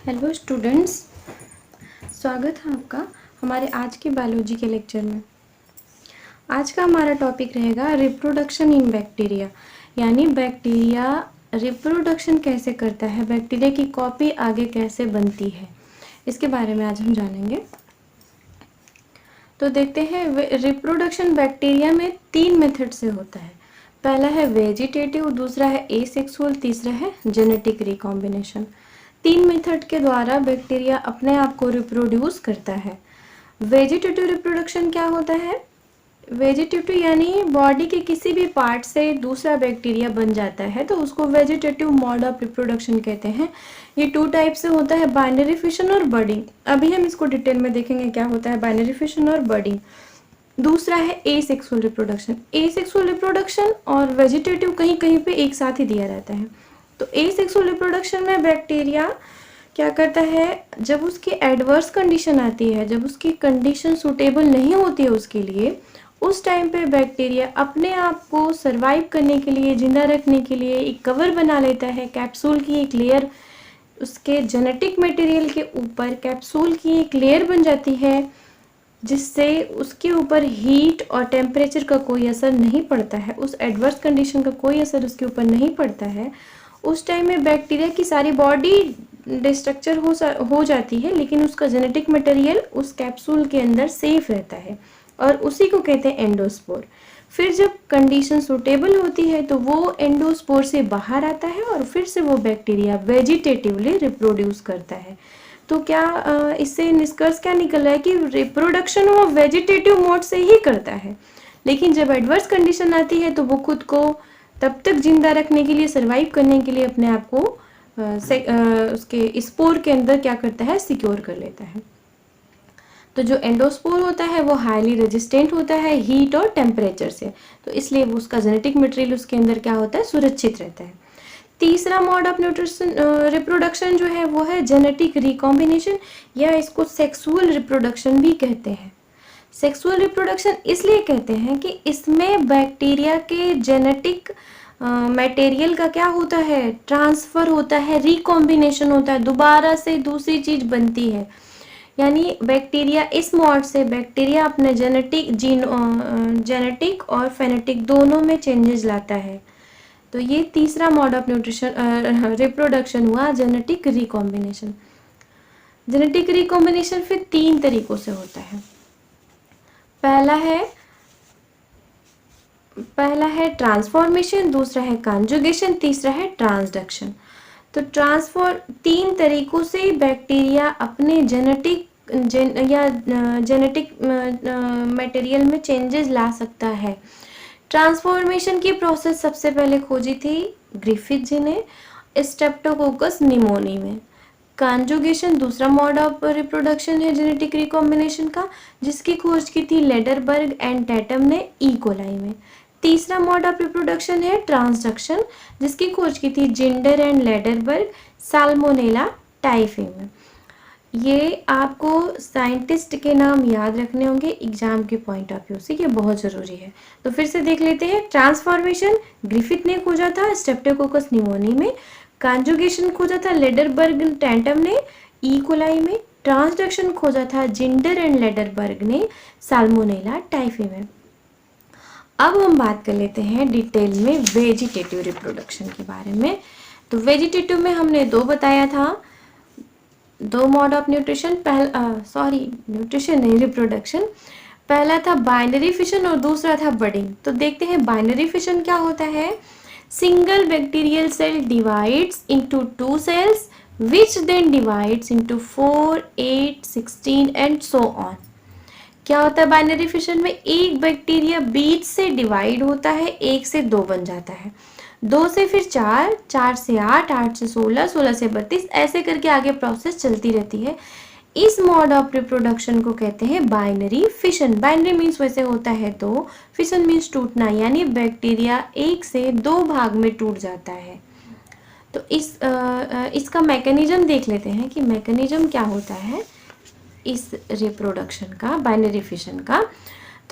Hello students, स्वागत है आपका हमारे आज के बायोलॉजी के लेक्चर में। आज का हमारा टॉपिक रहेगा रिप्रोडक्शन इन बैक्टीरिया, यानी बैक्टीरिया रिप्रोडक्शन कैसे करता है, बैक्टीरिया की कॉपी आगे कैसे बनती है, इसके बारे में आज हम जानेंगे। तो देखते हैं, रिप्रोडक्शन बैक्टीरिया में 3 मेथड से होता है। पहला है वेजिटेटिव, दूसरा है एसेक्सुअल, तीसरा है जेनेटिक रिकॉम्बिनेशन। 3 मेथड के द्वारा बैक्टीरिया अपने आप को रिप्रोड्यूस करता है। वेजिटेटिव रिप्रोडक्शन क्या होता है? वेजिटेटिव यानी बॉडी के किसी भी पार्ट से दूसरा बैक्टीरिया बन जाता है तो उसको वेजिटेटिव मोड ऑफ रिप्रोडक्शन कहते हैं। ये 2 टाइप से होता है, बाइनरी फिशन और बर्डिंग। अभी हम इसको डिटेल में देखेंगे क्या होता है बाइनरी फिशन और बर्डिंग। दूसरा है एसेक्सुअल रिप्रोडक्शन। एसेक्सुअल रिप्रोडक्शन और वेजिटेटिव कहीं कहीं पे एक साथ ही दिया रहता है। तो एसेक्सुअल रिप्रोडक्शन में बैक्टीरिया क्या करता है, जब उसकी एडवर्स कंडीशन आती है, जब उसकी कंडीशन सूटेबल नहीं होती है उसके लिए, उस टाइम पे बैक्टीरिया अपने आप को सरवाइव करने के लिए, जिंदा रखने के लिए एक कवर बना लेता है, कैप्सूल की एक लेयर, उसके जेनेटिक मटेरियल के ऊपर कैप्सूल की एक लेयर बन जाती है जिससे उसके ऊपर हीट और टेम्परेचर का कोई असर नहीं पड़ता है, उस एडवर्स कंडीशन का कोई असर उसके ऊपर नहीं पड़ता है। उस टाइम में बैक्टीरिया की सारी बॉडी डिस्ट्रक्चर हो जाती है, लेकिन उसका जेनेटिक मटेरियल उस कैप्सूल के अंदर सेफ रहता है और उसी को कहते हैं एंडोस्पोर। फिर जब कंडीशन सूटेबल होती है तो वो एंडोस्पोर से बाहर आता है और फिर से वो बैक्टीरिया वेजिटेटिवली रिप्रोड्यूस करता है। तो क्या इससे निष्कर्ष क्या निकल रहा है कि रिप्रोडक्शन वो वेजिटेटिव मोड से ही करता है, लेकिन जब एडवर्स कंडीशन आती है तो वो खुद को तब तक जिंदा रखने के लिए, सरवाइव करने के लिए अपने आप को उसके स्पोर के अंदर क्या करता है, सिक्योर कर लेता है। तो जो एंडोस्पोर होता है वो हाईली रेजिस्टेंट होता है हीट और टेम्परेचर से, तो इसलिए वो उसका जेनेटिक मटेरियल उसके अंदर क्या होता है, सुरक्षित रहता है। तीसरा मोड ऑफ न्यूट्रिशन रिप्रोडक्शन जो है वो है जेनेटिक रिकॉम्बिनेशन, या इसको सेक्सुअल रिप्रोडक्शन भी कहते हैं। सेक्सुअल रिप्रोडक्शन इसलिए कहते हैं कि इसमें बैक्टीरिया के जेनेटिक मटेरियल का क्या होता है, ट्रांसफर होता है, रिकॉम्बिनेशन होता है, दोबारा से दूसरी चीज बनती है। यानी बैक्टीरिया इस मोड से बैक्टीरिया अपने जेनेटिक और फेनेटिक दोनों में चेंजेस लाता है। तो ये तीसरा मोड ऑफ न्यूट्रिशन रिप्रोडक्शन हुआ, जेनेटिक रिकॉम्बिनेशन। जेनेटिक रिकॉम्बिनेशन फिर 3 तरीकों से होता है। पहला है ट्रांसफॉर्मेशन, दूसरा है कॉन्जुगेशन, तीसरा है ट्रांसडक्शन। तो 3 तरीकों से बैक्टीरिया अपने जेनेटिक मटेरियल में चेंजेस ला सकता है। ट्रांसफॉर्मेशन की प्रोसेस सबसे पहले खोजी थी ग्रिफिथ जी ने स्ट्रेप्टोकोकस निमोनी में। कॉन्जुगेशन दूसरा मोड ऑफ रिप्रोडक्शन है जेनेटिक रिकॉम्बिनेशन का, जिसकी खोज की थी लेडरबर्ग एंड टैटम ने ई कोलाई में। तीसरा मोड ऑफ रिप्रोडक्शन है ट्रांसडक्शन, जिसकी खोज की थी Zinder and Lederberg salmonella typhi में। ये आपको साइंटिस्ट के नाम याद रखने होंगे एग्जाम के पॉइंट ऑफ व्यू से, ये बहुत ज़रूरी है। तो फिर से देख लेते हैं। ट्रांसफॉर्मेशन ग्रिफिथ ने खोजा था स्ट्रेप्टोकोकस निमोनी में, कॉन्जुगेशन खोजा था लेडरबर्ग टैंटम ने ई कोलाई में, ट्रांसडक्शन खोजा था जिंडर एंड लेडरबर्ग ने साल्मोनेला टाइफी में। अब हम बात कर लेते हैं डिटेल में वेजिटेटिव रिप्रोडक्शन के बारे में। तो वेजिटेटिव में हमने 2 बताया था, 2 मोड ऑफ न्यूट्रिशन, न्यूट्रिशन नहीं, रिप्रोडक्शन। पहला था बाइनरी फिशन और दूसरा था बर्डिंग। तो देखते हैं बाइनरी फिशन क्या होता है। Single bacterial cell divides into 2 cells which then divides into 4, 8, 16 and so on. क्या होता है बाइनरी फिशन में, एक बैक्टीरिया बीच से डिवाइड होता है, 1 से 2 बन जाता है, 2 से फिर 4, 4 से 8, 8 से 16, 16 से 32, ऐसे करके आगे प्रोसेस चलती रहती है। इस मोड ऑफ रिप्रोडक्शन को कहते हैं बाइनरी फिशन। बाइनरी मीन्स वैसे होता है 2, फिशन मीन्स टूटना, यानी बैक्टीरिया 1 से 2 भाग में टूट जाता है। तो इसका मैकेनिज्म देख लेते हैं कि मैकेनिज्म क्या होता है इस रिप्रोडक्शन का, बाइनरी फिशन का।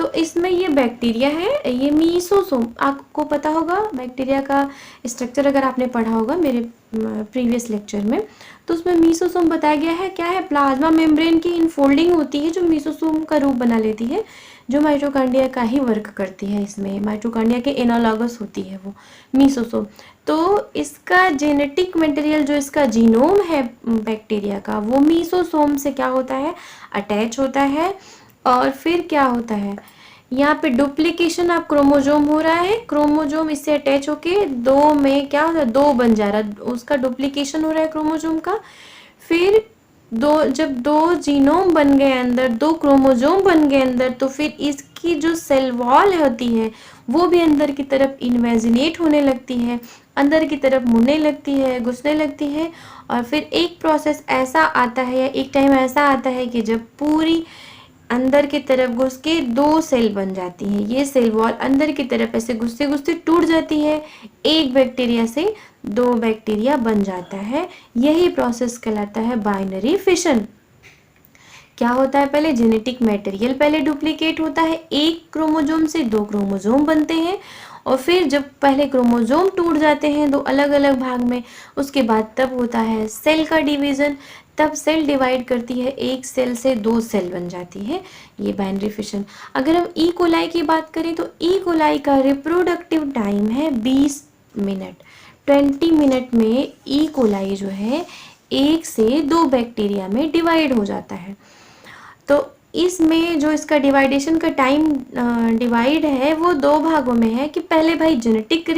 तो इसमें ये बैक्टीरिया है, ये मीसोसोम, आपको पता होगा बैक्टीरिया का स्ट्रक्चर अगर आपने पढ़ा होगा मेरे प्रीवियस लेक्चर में, तो उसमें मीसोसोम बताया गया है। क्या है? प्लाज्मा मेम्ब्रेन की इनफोल्डिंग होती है जो मीसोसोम का रूप बना लेती है, जो माइटोकॉन्ड्रिया का ही वर्क करती है। इसमें माइटोकॉन्ड्रिया के एनालॉगस होती है वो मीसोसोम। तो इसका जेनेटिक मटेरियल जो इसका जीनोम है बैक्टीरिया का, वो मीसोसोम से क्या होता है? अटैच होता है। और फिर क्या होता है? यहाँ पे डुप्लीकेशन ऑफ क्रोमोजोम हो रहा है, क्रोमोजोम इससे अटैच होके दो में क्या हो रहा है? दो बन जा रहा है, उसका डुप्लीकेशन हो रहा है क्रोमोजोम का। फिर जब दो जीनोम बन गए अंदर, दो क्रोमोजोम बन गए अंदर, तो फिर इसकी जो सेल वॉल होती है वो भी अंदर की तरफ इन्वेजिनेट होने लगती है, अंदर की तरफ मुड़ने लगती है, घुसने लगती है। और फिर एक प्रोसेस ऐसा आता है या एक टाइम ऐसा आता है कि जब पूरी अंदर की तरफ घुस के दो सेल बन जाती हैं। ये सेल वॉल अंदर की तरफ ऐसे घुसते घुसते टूट जाती है, एक बैक्टीरिया से दो बैक्टीरिया बन जाता है। यही प्रोसेस कहलाता है बाइनरी फिशन। क्या होता है? पहले जेनेटिक मटेरियल पहले डुप्लीकेट होता है, एक क्रोमोजोम से दो क्रोमोजोम बनते हैं, और फिर जब पहले क्रोमोजोम टूट जाते हैं दो अलग अलग भाग में, उसके बाद तब होता है सेल का डिवीजन। तब सेल डिवाइड करती है, एक सेल से दो सेल बन जाती है, ये बाइनरी फिशन। अगर हम ई कोलाई की बात करें तो ई कोलाई का रिप्रोडक्टिव टाइम है 20 मिनट। 20 मिनट में ई कोलाई जो है एक से दो बैक्टीरिया में डिवाइड हो जाता है। तो इसमें जो इसका डिवाइडेशन का टाइम डिवाइड है वो दो भागों में है कि पहले भाई जेनेटिक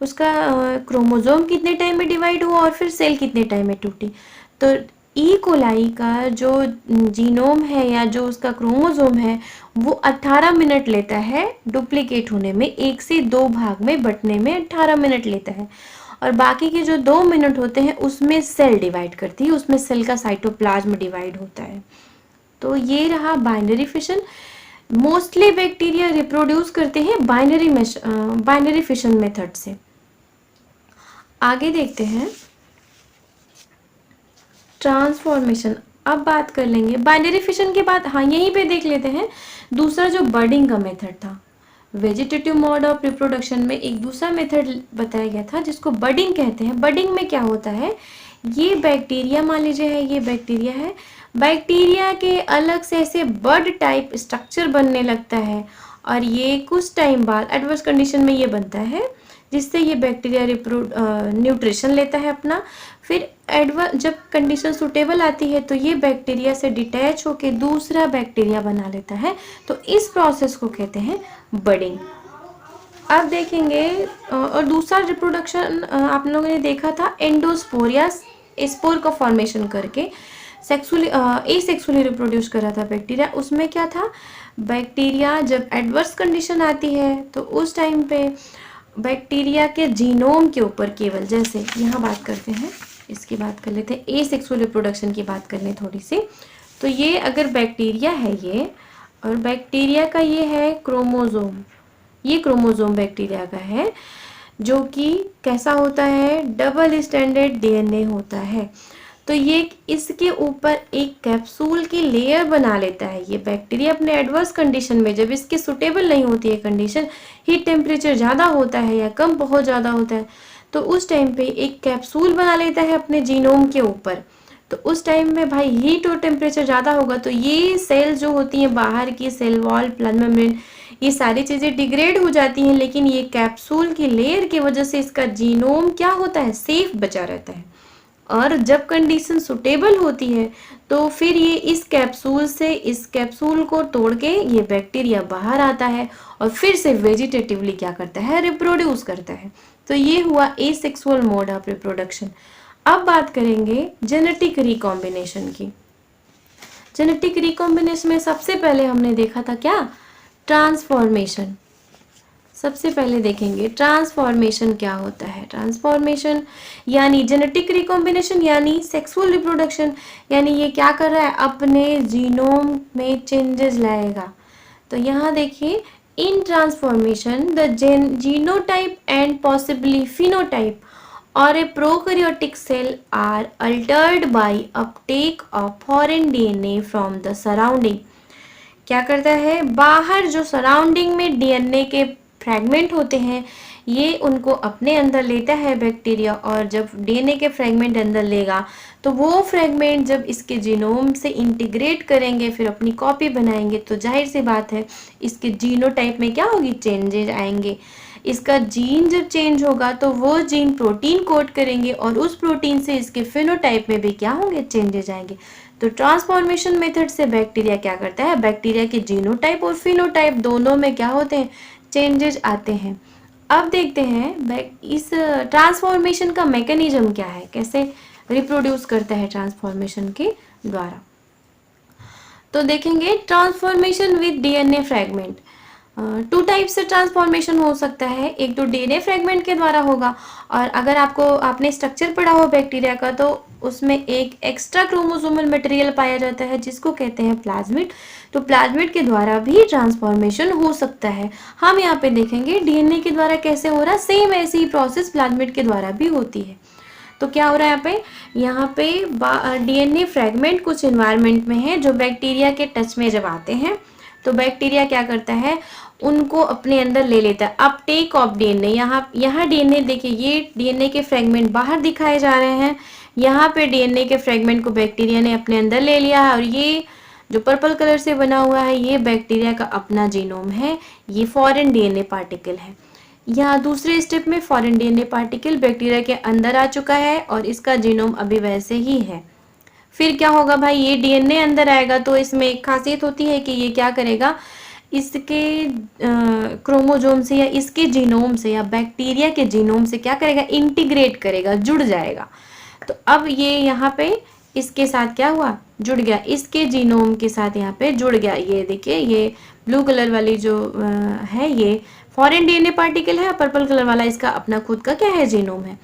उसका क्रोमोजोम कितने टाइम में डिवाइड हुआ और फिर सेल कितने टाइम में टूटी। तो ई कोलाई का जो जीनोम है या जो उसका क्रोमोजोम है वो 18 मिनट लेता है डुप्लीकेट होने में, एक से दो भाग में बंटने में 18 मिनट लेता है। और बाकी के जो 2 मिनट होते हैं उसमें सेल डिवाइड करती है, उसमें सेल का साइटोप्लाज्म डिवाइड होता है। तो ये रहा binary fission. Mostly bacteria reproduce करते हैं बाइनरी फिशन मेथड से। आगे देखते हैं ट्रांसफॉर्मेशन। अब बात कर लेंगे बाइनरी फिशन के बाद, हाँ यहीं पे देख लेते हैं दूसरा जो बर्डिंग का मेथड था। वेजिटेटिव मोड ऑफ रिप्रोडक्शन में एक दूसरा मेथड बताया गया था जिसको बर्डिंग कहते हैं। बर्डिंग में क्या होता है? ये बैक्टीरिया मान लीजिए है, ये बैक्टीरिया है, बैक्टीरिया के अलग से ऐसे बर्ड टाइप स्ट्रक्चर बनने लगता है, और ये कुछ टाइम बाद एडवर्स कंडीशन में ये बनता है जिससे ये बैक्टीरिया न्यूट्रिशन लेता है अपना। फिर जब कंडीशन सुटेबल आती है तो ये बैक्टीरिया से डिटैच होकर दूसरा बैक्टीरिया बना लेता है। तो इस प्रोसेस को कहते हैं बर्डिंग। अब देखेंगे और दूसरा रिप्रोडक्शन आप लोगों ने देखा था एंडोस्पोर या स्पोर का फॉर्मेशन करके सेक्सुअली एसेक्सुअली रिप्रोड्यूस कर रहा था बैक्टीरिया। उसमें क्या था? बैक्टीरिया जब एडवर्स कंडीशन आती है तो उस टाइम पे बैक्टीरिया के जीनोम के ऊपर केवल, जैसे यहाँ बात करते हैं, इसकी बात कर लेते हैं, एसेक्सुअल रिप्रोडक्शन की बात कर लें थोड़ी सी। तो ये अगर बैक्टीरिया है ये, और बैक्टीरिया का ये है क्रोमोजोम, ये क्रोमोजोम बैक्टीरिया का है जो कि कैसा होता है? डबल स्टैंडर्ड डीएनए होता है। तो ये इसके ऊपर एक कैप्सूल की लेयर बना लेता है। ये बैक्टीरिया अपने एडवर्स कंडीशन में, जब इसके सुटेबल नहीं होती है कंडीशन, हीट टेम्परेचर ज़्यादा होता है या कम बहुत ज़्यादा होता है, तो उस टाइम पे एक कैप्सूल बना लेता है अपने जीनोम के ऊपर। तो उस टाइम में भाई हीट और टेम्परेचर ज़्यादा होगा तो ये सेल जो होती हैं बाहर की, सेल वॉल, प्लाज्मा मेम्ब्रेन, ये सारी चीज़ें डिग्रेड हो जाती हैं, लेकिन ये कैप्सूल की लेयर की वजह से इसका जीनोम क्या होता है? सेफ बचा रहता है। और जब कंडीशन सुटेबल होती है तो फिर ये इस कैप्सूल से, इस कैप्सूल को तोड़ के ये बैक्टीरिया बाहर आता है और फिर से वेजिटेटिवली क्या करता है? रिप्रोड्यूस करता है। तो ये हुआ एसेक्सुअल मोड ऑफ रिप्रोडक्शन। अब बात करेंगे जेनेटिक रिकॉम्बिनेशन की। जेनेटिक रिकॉम्बिनेशन में सबसे पहले हमने देखा था क्या? ट्रांसफॉर्मेशन। सबसे पहले देखेंगे ट्रांसफॉर्मेशन क्या होता है। ट्रांसफॉर्मेशन यानी जेनेटिक रिकॉम्बिनेशन यानी सेक्सुअल रिप्रोडक्शन, यानी ये क्या कर रहा है? अपने जीनोम में चेंजेस लाएगा। तो यहाँ देखिए, इन transformation the genotype and possibly phenotype or a prokaryotic cell are altered by uptake of foreign DNA from the surrounding। क्या करता है, बाहर जो सराउंडिंग में डीएनए के फ्रेगमेंट होते हैं ये उनको अपने अंदर लेता है बैक्टीरिया, और जब डीएनए के फ्रेगमेंट अंदर लेगा तो वो फ्रेगमेंट जब इसके जीनोम से इंटीग्रेट करेंगे, फिर अपनी कॉपी बनाएंगे, तो जाहिर सी बात है इसके जीनोटाइप में क्या होगी, चेंजेज आएंगे। इसका जीन जब चेंज होगा तो वो जीन प्रोटीन कोड करेंगे और उस प्रोटीन से इसके फिनोटाइप में भी क्या होंगे, चेंजेज आएंगे। तो ट्रांसफॉर्मेशन मेथड से बैक्टीरिया क्या करता है, बैक्टीरिया के जीनोटाइप और फिनोटाइप दोनों में क्या होते हैं, चेंजेस आते हैं। अब देखते हैं इस ट्रांसफॉर्मेशन का मैकेनिज्म क्या है, कैसे रिप्रोड्यूस करता है ट्रांसफॉर्मेशन के द्वारा। तो देखेंगे transformation with DNA fragment. Two type से ट्रांसफॉर्मेशन हो सकता है, एक तो डीएनए फ्रेगमेंट के द्वारा होगा, और अगर आपने स्ट्रक्चर पढ़ा हो बैक्टीरिया का तो उसमें एक एक्स्ट्रा क्रोमोसोमल मटेरियल पाया जाता है जिसको कहते हैं प्लाज्मिड। तो प्लाज्मिड के द्वारा भी ट्रांसफॉर्मेशन हो सकता है। हम यहाँ पे देखेंगे डीएनए के द्वारा कैसे हो रहा है, सेम ऐसी ही प्रोसेस प्लाज्मिड के द्वारा भी होती है। तो क्या हो रहा है यहाँ पे डीएनए फ्रेगमेंट कुछ एनवायरनमेंट में है जो बैक्टीरिया के टच में जब आते हैं तो बैक्टीरिया क्या करता है, उनको अपने अंदर ले लेता है। अपटेक ऑफ डीएनए, यहाँ डीएनए देखिए, ये डीएनए के फ्रेगमेंट बाहर दिखाए जा रहे हैं, यहाँ पे डीएनए के फ्रेगमेंट को बैक्टीरिया ने अपने अंदर ले लिया है, और ये जो पर्पल कलर से बना हुआ है ये बैक्टीरिया का अपना जीनोम है, ये फॉरेन डीएनए पार्टिकल है। यहाँ दूसरे स्टेप में फॉरेन डीएनए पार्टिकल बैक्टीरिया के अंदर आ चुका है और इसका जीनोम अभी वैसे ही है। फिर क्या होगा भाई, ये डीएनए अंदर आएगा तो इसमें एक खासियत होती है कि ये क्या करेगा, इसके क्रोमोजोम से या इसके जीनोम से या बैक्टीरिया के जीनोम से क्या करेगा, इंटीग्रेट करेगा, जुड़ जाएगा। तो अब ये यहाँ पे इसके साथ क्या हुआ, जुड़ गया, इसके जीनोम के साथ यहाँ पे जुड़ गया। ये देखिए, ये ब्लू कलर वाली जो है ये फॉरेन डीएनए पार्टिकल है, पर्पल कलर वाला इसका अपना खुद का क्या है, जीनोम है।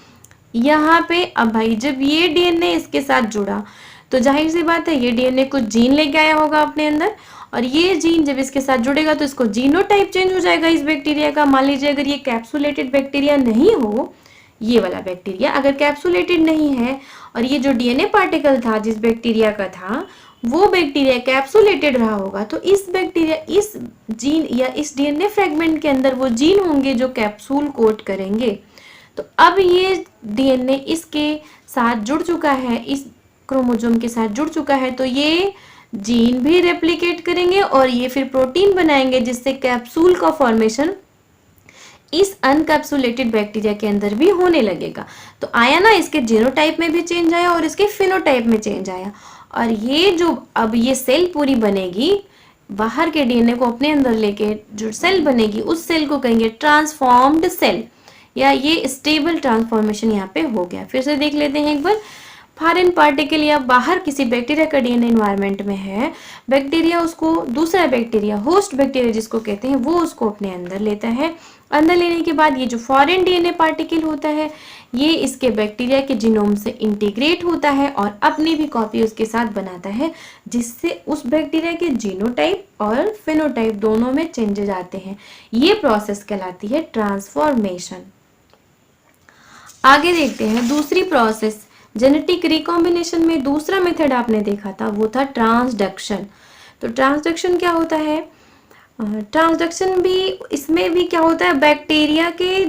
यहाँ पे अब भाई जब ये डीएनए इसके साथ जुड़ा तो जाहिर सी बात है ये डीएनए कुछ जीन लेके आया होगा अपने अंदर, और ये जीन जब इसके साथ जुड़ेगा तो इसको जीनोटाइप चेंज हो जाएगा इस बैक्टीरिया का। मान लीजिए अगर ये कैप्सुलेटेड बैक्टीरिया नहीं हो, ये वाला बैक्टीरिया अगर कैप्सुलेटेड नहीं है और ये जो डीएनए पार्टिकल था जिस बैक्टीरिया का था वो बैक्टीरिया कैप्सुलेटेड रहा होगा, तो इस बैक्टीरिया इस जीन या इस डीएनए फ्रेगमेंट के अंदर वो जीन होंगे जो कैप्सूल कोट करेंगे। तो अब ये डीएनए इसके साथ जुड़ चुका है, इस क्रोमोसोम के साथ जुड़ चुका है, तो ये जीन भी रेप्लिकेट करेंगे और ये फिर प्रोटीन बनाएंगे जिससे कैप्सूल का फॉर्मेशन इस अनकैप्सुलेटेड बैक्टीरिया के अंदर भी होने लगेगा। तो आया ना, इसके जीनोटाइप में भी चेंज आया और इसके फिनोटाइप में चेंज आया। और ये जो अब ये सेल पूरी बनेगी, बाहर के डीएनए को अपने अंदर लेके जो सेल बनेगी उस सेल को कहेंगे ट्रांसफॉर्म्ड सेल, या ये स्टेबल ट्रांसफॉर्मेशन यहाँ पे हो गया। फिर से देख लेते हैं एक बार, फॉरेन पार्टिकल या बाहर किसी बैक्टीरिया का डीएनए एनवायरनमेंट में है, बैक्टीरिया उसको दूसरा बैक्टीरिया, होस्ट बैक्टीरिया जिसको कहते हैं, वो उसको अपने अंदर लेता है। अंदर लेने के बाद ये जो फॉरेन डीएनए पार्टिकल होता है ये इसके बैक्टीरिया के जीनोम से इंटीग्रेट होता है और अपनी भी कॉपी उसके साथ बनाता है, जिससे उस बैक्टीरिया के जीनोटाइप और फिनोटाइप दोनों में चेंजेस आते हैं। ये प्रोसेस कहलाती है ट्रांसफॉर्मेशन। आगे देखते हैं दूसरी प्रोसेस, जेनेटिक रिकॉम्बिनेशन में दूसरा मेथड आपने देखा था वो था ट्रांसडक्शन। तो ट्रांसडक्शन क्या होता है, ट्रांसडक्शन भी, इसमें भी क्या होता है, बैक्टीरिया के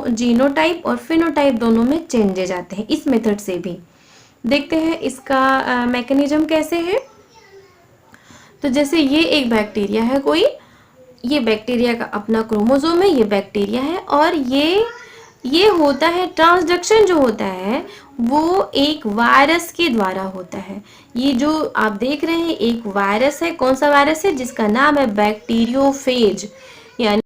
जीनोटाइप और फिनोटाइप दोनों में चेंजेस आते हैं। इस मेथड से भी देखते हैं इसका मैकेनिज्म कैसे है। तो जैसे ये एक बैक्टीरिया है कोई, ये बैक्टीरिया का अपना क्रोमोसोम है, ये बैक्टीरिया है, और ये होता है ट्रांसडक्शन जो होता है वो एक वायरस के द्वारा होता है। ये जो आप देख रहे हैं एक वायरस है, कौन सा वायरस है, जिसका नाम है बैक्टीरियोफेज। यानी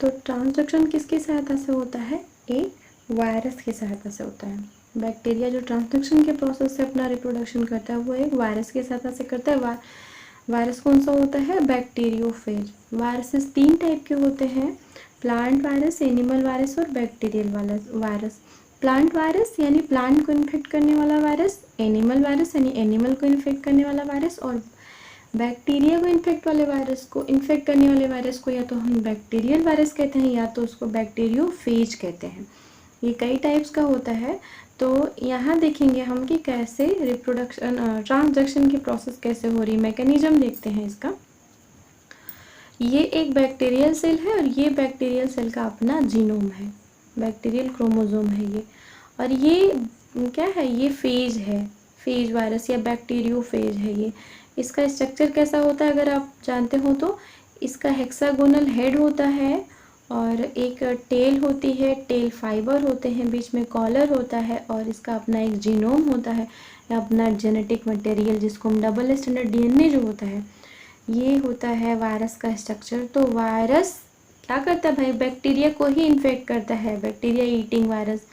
तो ट्रांसडक्शन किसकी सहायता से होता है, एक वायरस की सहायता से होता है। बैक्टीरिया जो ट्रांसडक्शन के प्रोसेस से अपना रिप्रोडक्शन करता है वो एक वायरस की सहायता से करता है। वायरस कौन सा होता है, बैक्टीरियोफेज। वायरसेस 3 टाइप के होते हैं, प्लांट वायरस, एनिमल वायरस और बैक्टीरियल वायरस। प्लांट वायरस यानी प्लांट को इन्फेक्ट करने वाला वायरस, एनिमल वायरस यानी एनिमल को इन्फेक्ट करने वाला वायरस, और बैक्टीरिया को इन्फेक्ट करने वाले वायरस को या तो हम बैक्टीरियल वायरस कहते हैं या तो उसको बैक्टीरियोफेज कहते हैं। ये कई टाइप्स का होता है। तो यहाँ देखेंगे हम कि कैसे रिप्रोडक्शन ट्रांसडक्शन की प्रोसेस कैसे हो रही है, मैकेनिज्म देखते हैं इसका। ये एक बैक्टीरियल सेल है और ये बैक्टीरियल सेल का अपना जीनोम है, बैक्टीरियल क्रोमोसोम है ये। और ये क्या है, ये फेज है, फेज वायरस या बैक्टीरियोफेज है ये। इसका स्ट्रक्चर कैसा होता है अगर आप जानते हो तो, इसका हेक्सागोनल हेड होता है और एक टेल होती है, टेल फाइबर होते हैं, बीच में कॉलर होता है और इसका अपना एक जीनोम होता है या अपना जेनेटिक मटेरियल जिसको हम डबल स्टैंडर्ड डीएनए जो होता है, ये होता है वायरस का स्ट्रक्चर। तो वायरस क्या करता है भाई, बैक्टीरिया को ही इन्फेक्ट करता है, बैक्टीरिया ईटिंग वायरस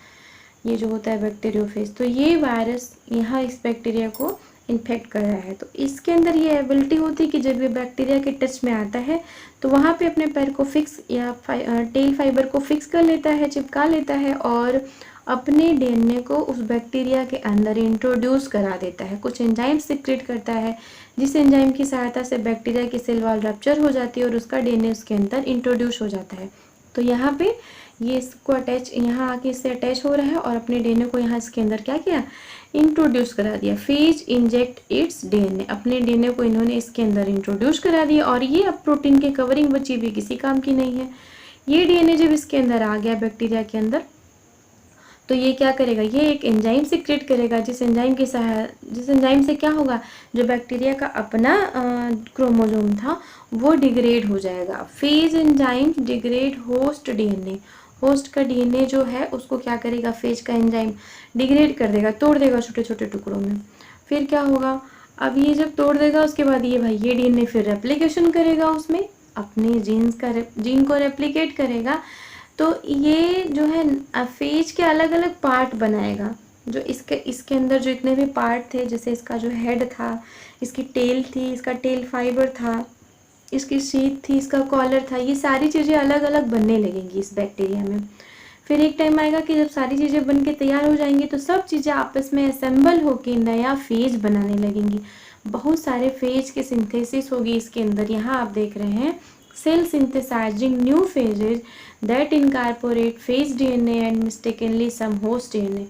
ये जो होता है बैक्टीरियोफेज। तो ये वायरस यहाँ इस बैक्टीरिया को इन्फेक्ट कर रहा है। तो इसके अंदर ये एबिलिटी होती है कि जब ये बैक्टीरिया के टच में आता है तो वहाँ पे अपने पैर को फिक्स या टेल फाइबर को फिक्स कर लेता है, चिपका लेता है और अपने डीएनए को उस बैक्टीरिया के अंदर इंट्रोड्यूस करा देता है। कुछ एंजाइम सिक्रेट करता है जिस एंजाइम की सहायता से बैक्टीरिया की सेल वॉल रप्चर हो जाती है और उसका डीएनए उसके अंदर इंट्रोड्यूस हो जाता है। तो यहाँ पे ये इसको अटैच, यहाँ आके इससे अटैच हो रहा है और अपने डीएनए को यहाँ इसके अंदर क्या किया, इंट्रोड्यूस करा दिया। फेज इंजेक्ट इट्स डीएनए, अपने डीएनए को इन्होंने इसके अंदर इंट्रोड्यूस करा दिया और ये अब प्रोटीन की कवरिंग बची भी किसी काम की नहीं है। ये डीएनए जब इसके अंदर आ गया बैक्टीरिया के अंदर तो ये क्या करेगा, ये एक एंजाइम सिक्रेट करेगा जिस एंजाइम से क्या होगा, जो बैक्टीरिया का अपना क्रोमोसोम था वो डिग्रेड हो जाएगा। Phase enzyme degrade host DNA, host का डीएनए जो है उसको क्या करेगा, फेज का एंजाइम डिग्रेड कर देगा, तोड़ देगा छोटे छोटे टुकड़ों में। फिर क्या होगा, अब ये जब तोड़ देगा उसके बाद ये भाई ये डीएनए फिर रेप्लिकेशन करेगा, उसमें अपने जीन को रेप्लिकेट करेगा। तो ये जो है फेज के अलग अलग पार्ट बनाएगा, जो इसके अंदर जो इतने भी पार्ट थे, जैसे इसका जो हेड था, इसकी टेल थी, इसका टेल फाइबर था, इसकी शीट थी, इसका कॉलर था, ये सारी चीज़ें अलग अलग बनने लगेंगी इस बैक्टीरिया में। फिर एक टाइम आएगा कि जब सारी चीज़ें बन के तैयार हो जाएंगी तो सब चीज़ें आपस में असेंबल होके नया फेज बनाने लगेंगी। बहुत सारे फेज की सिंथेसिस होगी इसके अंदर। यहाँ आप देख रहे हैं cell synthesizing new phages that incorporate phage DNA and mistakenly some host DNA.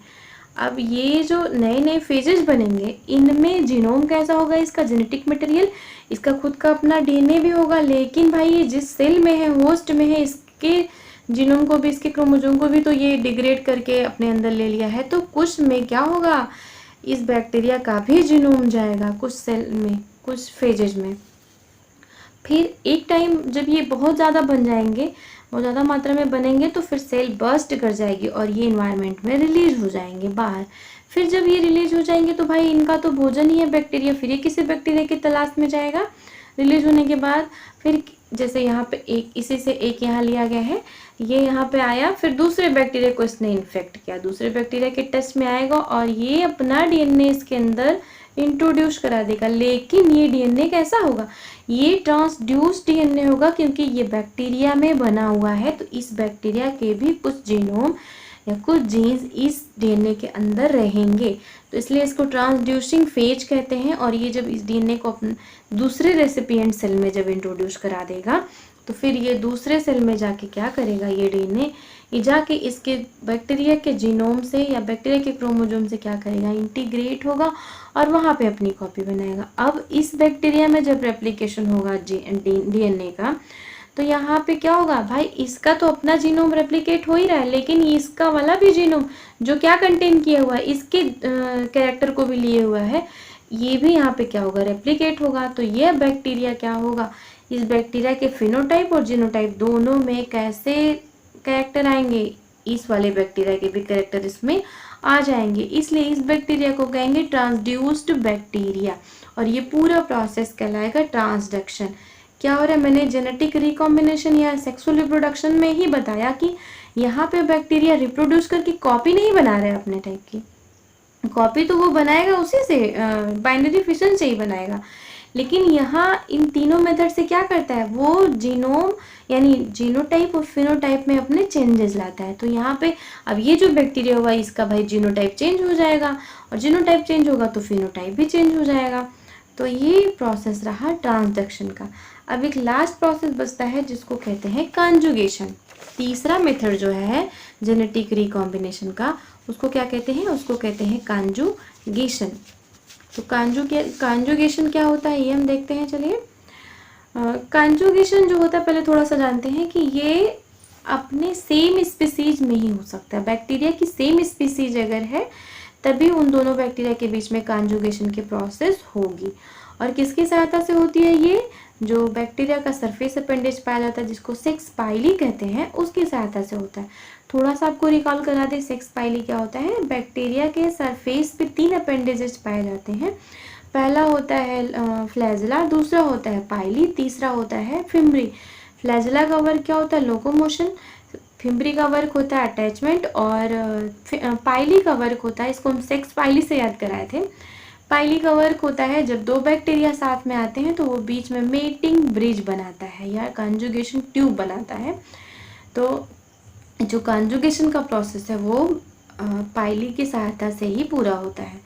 अब ये जो नए नए फेजेस बनेंगे इनमें जीनोम कैसा होगा, इसका जेनेटिक मटेरियल, इसका खुद का अपना डीएनए भी होगा, लेकिन भाई ये जिस सेल में है, होस्ट में है, इसके जीनोम को भी, इसके क्रोमोसोम को भी तो ये डिग्रेड करके अपने अंदर ले लिया है। तो कुछ में क्या होगा, इस बैक्टीरिया का भी जीनोम जाएगा कुछ सेल में, कुछ फेजेज में। फिर एक टाइम जब ये बहुत ज़्यादा बन जाएंगे, बहुत ज़्यादा मात्रा में बनेंगे तो फिर सेल बर्स्ट कर जाएगी और ये इन्वायरमेंट में रिलीज हो जाएंगे बाहर। फिर जब ये रिलीज हो जाएंगे तो भाई इनका तो भोजन ही है बैक्टीरिया, फिर ये किसी बैक्टीरिया की तलाश में जाएगा। रिलीज होने के बाद फिर जैसे यहाँ पे एक, इसी से एक यहाँ लिया गया है, ये यहाँ पे आया, फिर दूसरे बैक्टीरिया को इसने इन्फेक्ट किया, दूसरे बैक्टीरिया के टच में आएगा और ये अपना डीएनए इसके अंदर इंट्रोड्यूस करा देगा। लेकिन ये डीएनए कैसा होगा, ये ट्रांसड्यूस डीएनए होगा क्योंकि ये बैक्टीरिया में बना हुआ है। तो इस बैक्टीरिया के भी कुछ जीनोम या कुछ जीन्स इस डीएनए के अंदर रहेंगे, तो इसलिए इसको ट्रांसड्यूसिंग फेज कहते हैं। और ये जब इस डीएनए को अपने दूसरे रेसिपिएंट सेल में जब इंट्रोड्यूस करा देगा तो फिर ये दूसरे सेल में जाके क्या करेगा, ये डीएनए ये जाके इसके बैक्टीरिया के जीनोम से या बैक्टीरिया के क्रोमोसोम से क्या करेगा, इंटीग्रेट होगा और वहाँ पे अपनी कॉपी बनाएगा। अब इस बैक्टीरिया में जब रेप्लिकेशन होगा डीएनए का तो यहाँ पे क्या होगा, भाई इसका तो अपना जीनोम रेप्लिकेट हो ही रहा है, लेकिन इसका वाला भी जीनोम जो क्या कंटेन किया हुआ है, इसके कैरेक्टर को भी लिए हुआ है, ये भी यहाँ पे क्या होगा, रेप्लिकेट होगा। तो ये बैक्टीरिया क्या होगा, इस बैक्टीरिया के फिनोटाइप और जीनोटाइप दोनों में कैसे कैरेक्टर आएंगे, इस वाले बैक्टीरिया के भी कैरेक्टर इसमें आ जाएंगे, इसलिए इस बैक्टीरिया को कहेंगे ट्रांसड्यूस्ड बैक्टीरिया। और ये पूरा प्रोसेस कहलाएगा ट्रांसडक्शन। क्या हो रहा है, मैंने जेनेटिक रिकॉम्बिनेशन या सेक्सुअल रिप्रोडक्शन में ही बताया कि यहाँ पे बैक्टीरिया रिप्रोड्यूस करके कॉपी नहीं बना रहे अपने टाइप की, कॉपी तो वो बनाएगा उसी से, बाइनरी फिशन से ही बनाएगा। लेकिन यहाँ इन तीनों मेथड से क्या करता है, वो जीनोम यानी जीनोटाइप और फिनोटाइप में अपने चेंजेस लाता है। तो यहाँ पे अब ये जो बैक्टीरिया हुआ इसका भाई जीनोटाइप चेंज हो जाएगा और जीनोटाइप चेंज होगा तो फिनोटाइप भी चेंज हो जाएगा। तो ये प्रोसेस रहा ट्रांसडक्शन का। अब एक लास्ट प्रोसेस बचता है जिसको कहते हैं कॉन्जुगेशन। तीसरा मेथड जो है जेनेटिक रिकॉम्बिनेशन का, उसको क्या कहते हैं, उसको कहते हैं कॉन्जुगेशन। तो कॉन्जुगेशन क्या होता है ये हम देखते हैं। चलिए, कॉन्जुगेशन जो होता है पहले थोड़ा सा जानते हैं कि ये अपने सेम स्पीसीज में ही हो सकता है। बैक्टीरिया की सेम स्पीसीज अगर है तभी उन दोनों बैक्टीरिया के बीच में कॉन्जुगेशन की प्रोसेस होगी। और किसकी सहायता से होती है ये, जो बैक्टीरिया का सरफेस अपेंडेज पाया जाता है जिसको सेक्स पाइली कहते हैं, उसकी सहायता से होता है। थोड़ा सा आपको रिकॉल करा दे, सेक्स पाइली क्या होता है। बैक्टीरिया के सरफेस पे 3 अपेंडेजेस पाए जाते हैं। पहला होता है फ्लैजिला, दूसरा होता है पाइली, तीसरा होता है फिम्बरी। फ्लैजिला का वर्क क्या होता है, लोकोमोशन। फिम्बरी का वर्क होता है अटैचमेंट। और पाइली का वर्क होता है, इसको हम सेक्स पाइली से याद कराए थे। पाइली का वर्क होता है जब दो बैक्टीरिया साथ में आते हैं तो वो बीच में मेटिंग ब्रिज बनाता है या कॉन्जुगेशन ट्यूब बनाता है। तो जो कॉन्जुगेशन का प्रोसेस है वो पाइली की सहायता से ही पूरा होता है।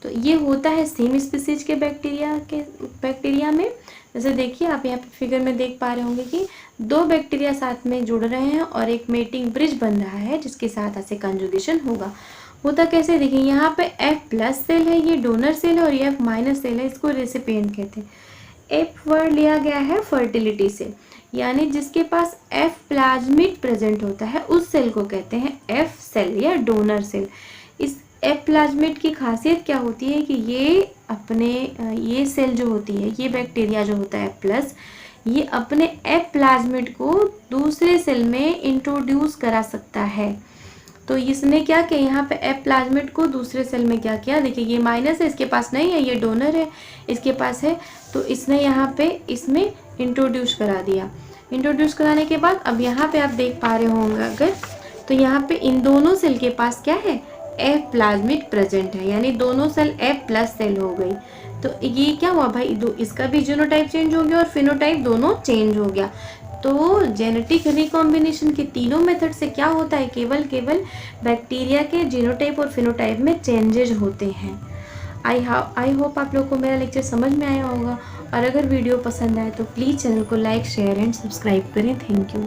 तो ये होता है सेम स्पीसीज के बैक्टीरिया में। जैसे देखिए आप यहाँ पे फिगर में देख पा रहे होंगे कि 2 बैक्टीरिया साथ में जुड़ रहे हैं और एक मेटिंग ब्रिज बन रहा है जिसकी सहायता से कॉन्जुगेशन होगा। होता कैसे, देखिए यहाँ पे F+ सेल है, ये डोनर सेल है, और ये F- सेल है, इसको रेसिपिएंट कहते हैं। F वर्ड लिया गया है फर्टिलिटी से, यानी जिसके पास F प्लाज्मिड प्रेजेंट होता है उस सेल को कहते हैं F सेल या डोनर सेल। इस F प्लाज्मिड की खासियत क्या होती है कि ये सेल जो होती है, ये बैक्टीरिया जो होता है F+, ये अपने F प्लाज्मिड को दूसरे सेल में इंट्रोड्यूस करा सकता है। तो इसने क्या किया, यहाँ पे F प्लाज्मिड को दूसरे सेल में क्या किया, देखिए ये माइनस है, इसके पास नहीं है, ये डोनर है, इसके पास है, तो इसने यहाँ पे इसमें इंट्रोड्यूस करा दिया। इंट्रोड्यूस कराने के बाद अब यहाँ पे आप देख पा रहे होंगे अगर, तो यहाँ पे इन दोनों सेल के पास क्या है, F प्लाज्मिड प्रेजेंट है, यानी दोनों सेल F+ सेल हो गई। तो ये क्या हुआ भाई, इसका भी जीनोटाइप चेंज हो गया और फिनोटाइप दोनों चेंज हो गया। तो जेनेटिक रिकॉम्बिनेशन के तीनों मेथड से क्या होता है, केवल बैक्टीरिया के जीनोटाइप और फिनोटाइप में चेंजेज होते हैं। आई होप आप लोग को मेरा लेक्चर समझ में आया होगा, और अगर वीडियो पसंद आए तो प्लीज़ चैनल को लाइक, शेयर एंड सब्सक्राइब करें। Thank you.